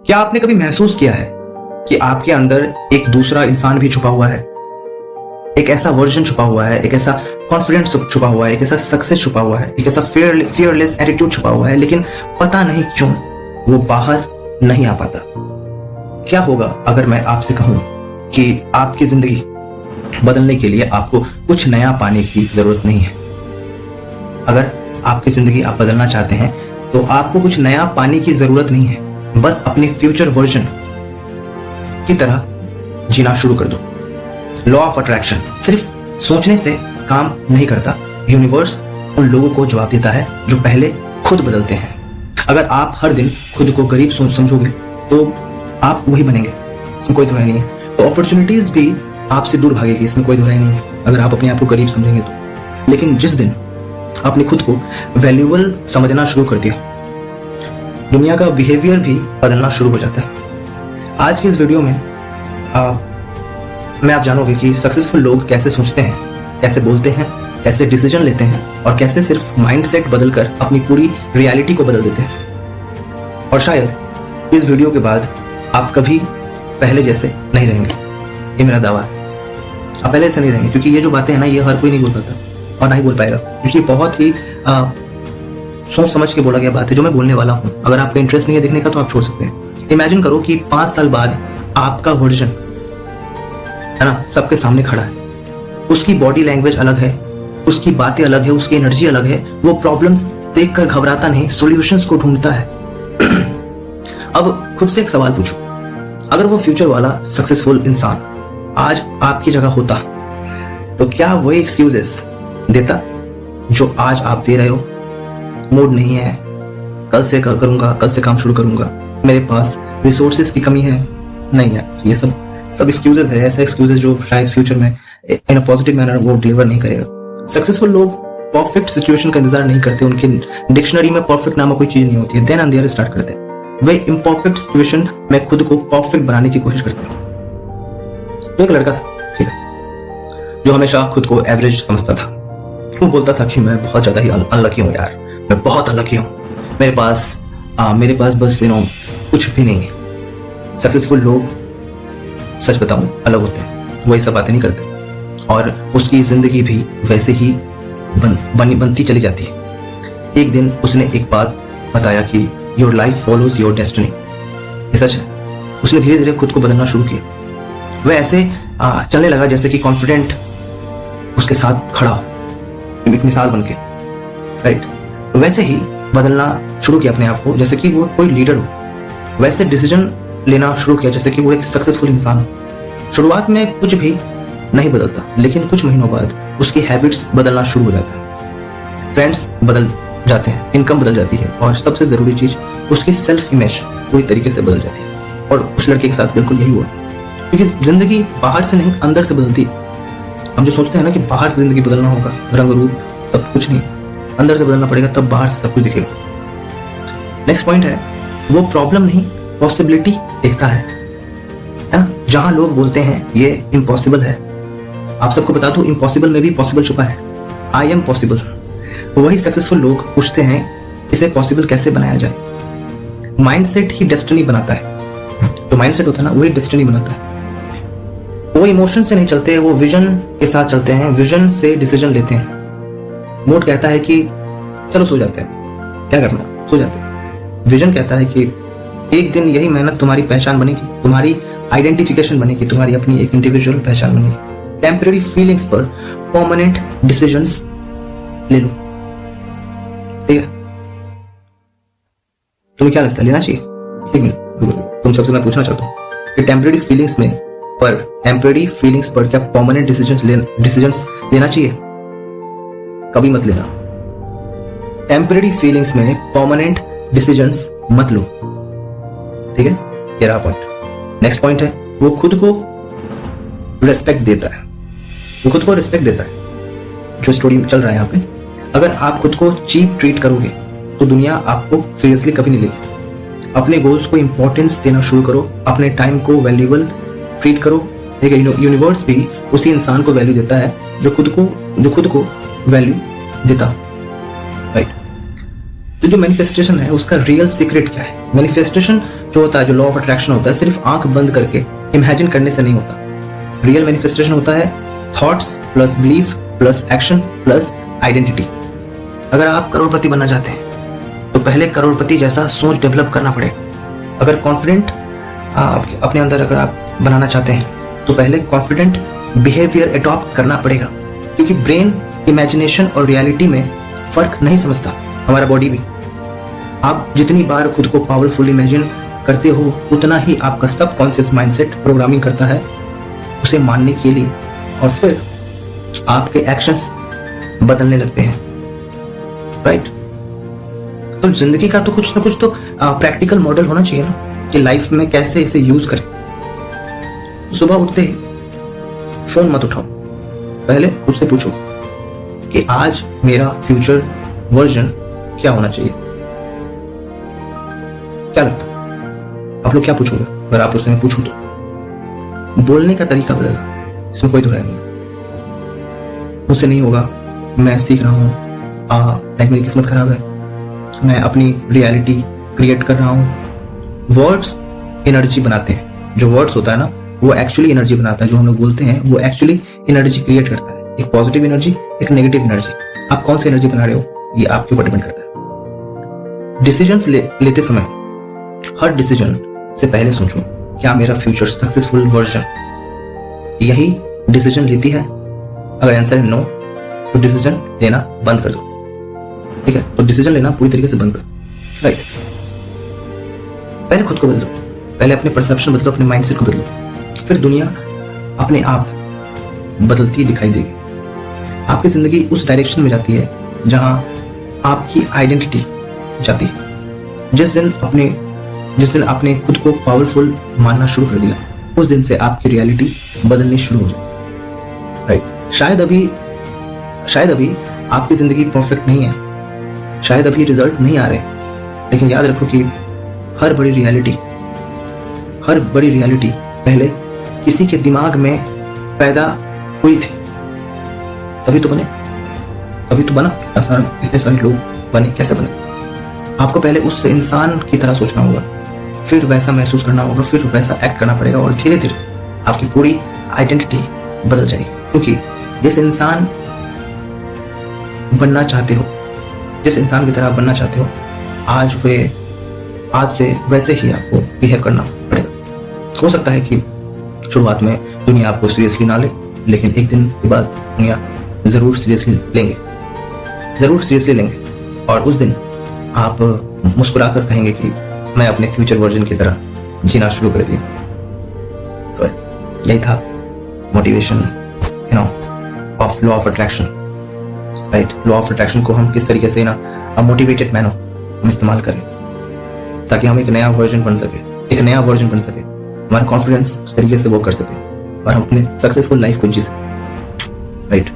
क्या आपने कभी महसूस किया है कि आपके अंदर एक दूसरा इंसान भी छुपा हुआ है, एक ऐसा वर्जन छुपा हुआ है, एक ऐसा कॉन्फिडेंस छुपा हुआ है, एक ऐसा सक्सेस छुपा हुआ है, एक ऐसा फियरलेस एटीट्यूड छुपा हुआ है, लेकिन पता नहीं क्यों वो बाहर नहीं आ पाता। क्या होगा अगर मैं आपसे कहूं कि आपकी जिंदगी बदलने के लिए आपको कुछ नया पाने की जरूरत नहीं है। अगर आपकी जिंदगी आप बदलना चाहते हैं तो आपको कुछ नया पाने की जरूरत नहीं है, बस अपने फ्यूचर वर्जन की तरह जीना शुरू कर दो। लॉ ऑफ अट्रैक्शन सिर्फ सोचने से काम नहीं करता। यूनिवर्स उन लोगों को जवाब देता है जो पहले खुद बदलते हैं। अगर आप हर दिन खुद को गरीब समझोगे तो आप वही बनेंगे, इसमें कोई दुराई नहीं है। तो अपॉर्चुनिटीज भी आपसे दूर भागेगी, इसमें कोई दुराई नहीं है अगर आप अपने आप को गरीब समझेंगे तो। लेकिन जिस दिन आपने खुद को वैल्यूएबल समझना शुरू कर दिया, दुनिया का बिहेवियर भी बदलना शुरू हो जाता है। आज की इस वीडियो में आप जानोगे कि सक्सेसफुल लोग कैसे सोचते हैं, कैसे बोलते हैं, कैसे डिसीजन लेते हैं और कैसे सिर्फ माइंडसेट बदलकर अपनी पूरी रियलिटी को बदल देते हैं। और शायद इस वीडियो के बाद आप कभी पहले जैसे नहीं रहेंगे, ये मेरा दावा है। आप पहले ऐसे नहीं रहेंगे, क्योंकि ये जो बातें हैं ना, ये हर कोई नहीं बोल पाता और ना ही बोल पाएगा, क्योंकि बहुत ही सोच समझ के बोला गया बात है जो मैं बोलने वाला हूँ। अगर आपका इंटरेस्ट नहीं है देखने का तो आप छोड़ सकते हैं। इमेजिन करो कि 5 साल बाद आपका वर्जन है ना सबके सामने खड़ा है। उसकी बॉडी लैंग्वेज अलग है, उसकी बातें अलग है, उसकी एनर्जी अलग है। वो प्रॉब्लम्स देखकर घबराता नहीं, सॉल्यूशंस को ढूंढता है। अब खुद से एक सवाल पूछो, अगर वो फ्यूचर वाला सक्सेसफुल इंसान आज आपकी जगह होता तो क्या वही एक्सक्यूजेस देता जो आज आप दे रहे हो? मूड नहीं है, कल से करूंगा, कल से काम शुरू करूंगा, मेरे पास रिसोर्सेज की कमी है। नहीं यार, ये सब एक्सक्यूजेस है, ऐसे एक्सक्यूजेस जो शायद फ्यूचर में इन अ पॉजिटिव मैनर वो डिलीवर नहीं करेगा। सक्सेसफुल लोग परफेक्ट सिचुएशन का इंतजार नहीं करते, उनकी डिक्शनरी में परफेक्ट नामक कोई चीज नहीं होती है। देन एंड देयर स्टार्ट करते हैं। वे इम्परफेक्ट सिचुएशन में खुद को परफेक्ट बनाने की कोशिश करते हैं। तो एक लड़का था, ठीक है, जो हमेशा खुद को एवरेज समझता था। क्यों बोलता था कि मैं बहुत ज्यादा ही अनलकी हूँ यार, मैं बहुत अनलकी हूँ, मेरे पास बस कुछ भी नहीं है। सक्सेसफुल लोग सच बताऊं अलग होते हैं, वही सब बातें नहीं करते और उसकी जिंदगी भी वैसे ही बनती चली जाती है। एक दिन उसने एक बात बताया कि your life follows your destiny. ये सच है। उसने धीरे धीरे खुद को बदलना शुरू किया। वह ऐसे चलने लगा जैसे कि कॉन्फिडेंट उसके साथ खड़ा हो, एक मिसाल बनके, राइट। वैसे ही बदलना शुरू किया अपने आप को जैसे कि वो कोई लीडर हो। वैसे डिसीजन लेना शुरू किया जैसे कि वो एक सक्सेसफुल इंसान हो। शुरुआत में कुछ भी नहीं बदलता, लेकिन कुछ महीनों बाद उसकी हैबिट्स बदलना शुरू हो जाता है। फ्रेंड्स बदल जाते हैं, इनकम बदल जाती है और सबसे जरूरी चीज उसकी सेल्फ इमेज पूरी तरीके से बदल जाती है। और उस लड़के के साथ बिल्कुल यही हुआ, क्योंकि जिंदगी बाहर से नहीं अंदर से बदलती है। हम जो सोचते हैं ना कि बाहर से जिंदगी बदलना होगा, रंग रूप सब कुछ नहीं, अंदर से बदलना पड़ेगा, तब बाहर से सब कुछ दिखेगा। नेक्स्ट पॉइंट है, वो प्रॉब्लम नहीं पॉसिबिलिटी देखता है ना। जहां लोग बोलते हैं ये इम्पॉसिबल है, आप सबको बता दूं इम्पॉसिबल में भी पॉसिबल छुपा है। I am possible. वही सक्सेसफुल लोग पूछते हैं इसे पॉसिबल कैसे बनाया जाए। माइंडसेट ही डेस्टिनी बनाता है। जो माइंडसेट होता है ना वही डेस्टिनी बनाता है। वो इमोशन से नहीं चलते, वो विजन के साथ चलते हैं, विजन से डिसीजन लेते हैं। मूड कहता है कि चलो सो जाते हैं, क्या करना, सो जाते हैं। विजन कहता है कि एक दिन यही मेहनत तुम्हारी पहचान बनेगी, तुम्हारी आइडेंटिफिकेशन बनेगी, तुम्हारी अपनी एक इंडिविजुअल पहचान बनेगी। टेम्परेरी फीलिंग्स पर परमानेंट डिसीजंस ले लो, ठीक है। तुम्हें क्या लगता है, लेना चाहिए? तुम सबसे मैं पूछना चाहता हूँ कि टेम्परेरी फीलिंग्स पर क्या परमानेंट डिसीजंस लेना चाहिए? कभी मत लेना। टेम्परेरी फीलिंग्स में परमानेंट डिसीजंस मत लो, ठीक है। ये रहा पॉइंट। नेक्स्ट पॉइंट है, वो खुद को रिस्पेक्ट देता है। वो खुद को रिस्पेक्ट देता है। जो स्टोरी चल रहा है यहाँ पे, अगर आप खुद को चीप ट्रीट करोगे तो दुनिया आपको सीरियसली कभी नहीं लेगी। अपने गोल्स को इंपॉर्टेंस देना शुरू करो, अपने टाइम को वैल्यूएबल ट्रीट करो, ठीक है। यूनिवर्स भी उसी इंसान को वैल्यू देता है जो खुद को वैल्यू देता, राइट। तो जो मैनिफेस्टेशन है उसका रियल सीक्रेट क्या है? मैनिफेस्टेशन जो होता है, जो लॉ ऑफ अट्रैक्शन होता है, सिर्फ आंख बंद करके इमेजिन करने से नहीं होता। रियल मैनिफेस्टेशन होता है thoughts plus belief plus action plus identity. अगर आप करोड़पति बनना चाहते हैं तो पहले करोड़पति जैसा सोच डेवलप करना पड़ेगा। अगर कॉन्फिडेंट अपने अंदर अगर आप बनाना चाहते हैं तो पहले कॉन्फिडेंट बिहेवियर अडॉप्ट करना पड़ेगा, क्योंकि ब्रेन इमेजिनेशन और रियलिटी में फर्क नहीं समझता, हमारा बॉडी भी। आप जितनी बार खुद को पावरफुल इमेजिन करते हो उतना ही आपका सबकॉन्शियस माइंडसेट प्रोग्रामिंग करता है उसे मानने के लिए, और फिर आपके एक्शंस बदलने लगते हैं, राइट। तो जिंदगी का तो कुछ ना कुछ तो प्रैक्टिकल मॉडल होना चाहिए ना, कि लाइफ में कैसे इसे यूज करें। सुबह उठते ही फोन मत उठाओ, पहले उससे पूछो कि आज मेरा फ्यूचर वर्जन क्या होना चाहिए। क्या लगता है आप लोग क्या पूछोगे अगर आप उससे पूछो तो? बोलने का तरीका बदलना, इसमें कोई दोहराई नहीं। मुझसे नहीं होगा, मैं सीख रहा हूँ, लाइक मेरी किस्मत खराब है, मैं अपनी रियलिटी क्रिएट कर रहा हूँ। वर्ड्स एनर्जी बनाते हैं। जो वर्ड्स होता है ना वो एक्चुअली एनर्जी बनाता है। जो हम लोग बोलते हैं वो एक्चुअली एनर्जी क्रिएट करता है, एक पॉजिटिव एनर्जी, एक नेगेटिव एनर्जी। आप कौन सी एनर्जी बना रहे हो ये आपके ऊपर डिपेंड करता है। डिसीजंस लेते समय हर डिसीजन से पहले सोचो क्या मेरा फ्यूचर सक्सेसफुल वर्जन यही डिसीजन लेती है। अगर आंसर है नो तो डिसीजन लेना बंद कर दो, ठीक है। तो डिसीजन लेना पूरी तरीके से बंद कर दो, राइट। पहले खुद को बदलो, पहले अपने परसेप्शन बदलो, अपने माइंडसेट को बदलो, फिर दुनिया अपने आप बदलती दिखाई देगी। आपकी जिंदगी उस डायरेक्शन में जाती है जहां आपकी आइडेंटिटी जाती है। जिस दिन आपने खुद को पावरफुल मानना शुरू कर दिया उस दिन से आपकी रियलिटी बदलनी शुरू हो जाए, राइट। शायद अभी आपकी जिंदगी परफेक्ट नहीं है, शायद अभी रिजल्ट नहीं आ रहे, लेकिन याद रखो कि हर बड़ी रियलिटी पहले किसी के दिमाग में पैदा हुई थी, तभी तो बना। इतने सारे लोग बने, कैसे बने? आपको पहले उस इंसान की तरह सोचना होगा, फिर वैसा महसूस करना होगा, फिर वैसा एक्ट करना पड़ेगा, और धीरे धीरे आपकी पूरी आइडेंटिटी बदल जाएगी। क्योंकि जिस इंसान बनना चाहते हो, जिस इंसान की तरह बनना चाहते हो, आज से वैसे ही आपको बिहेव करना पड़ेगा। हो सकता है कि शुरुआत में दुनिया आपको सीरियसली ना ले, लेकिन एक दिन के बाद दुनिया जरूर सीरियसली लेंगे, और उस दिन आप मुस्कुराकर कहेंगे कि मैं अपने फ्यूचर वर्जन की तरह जीना शुरू कर दिया। यही था motivation of law of attraction, right. Law of attraction को हम किस तरीके से मोटिवेटेड मैनर हम इस्तेमाल करें ताकि हम एक नया वर्जन बन सके, हमारा कॉन्फिडेंस उस तरीके से वो कर सके और हम अपने सक्सेसफुल लाइफ को जी सके, राइट।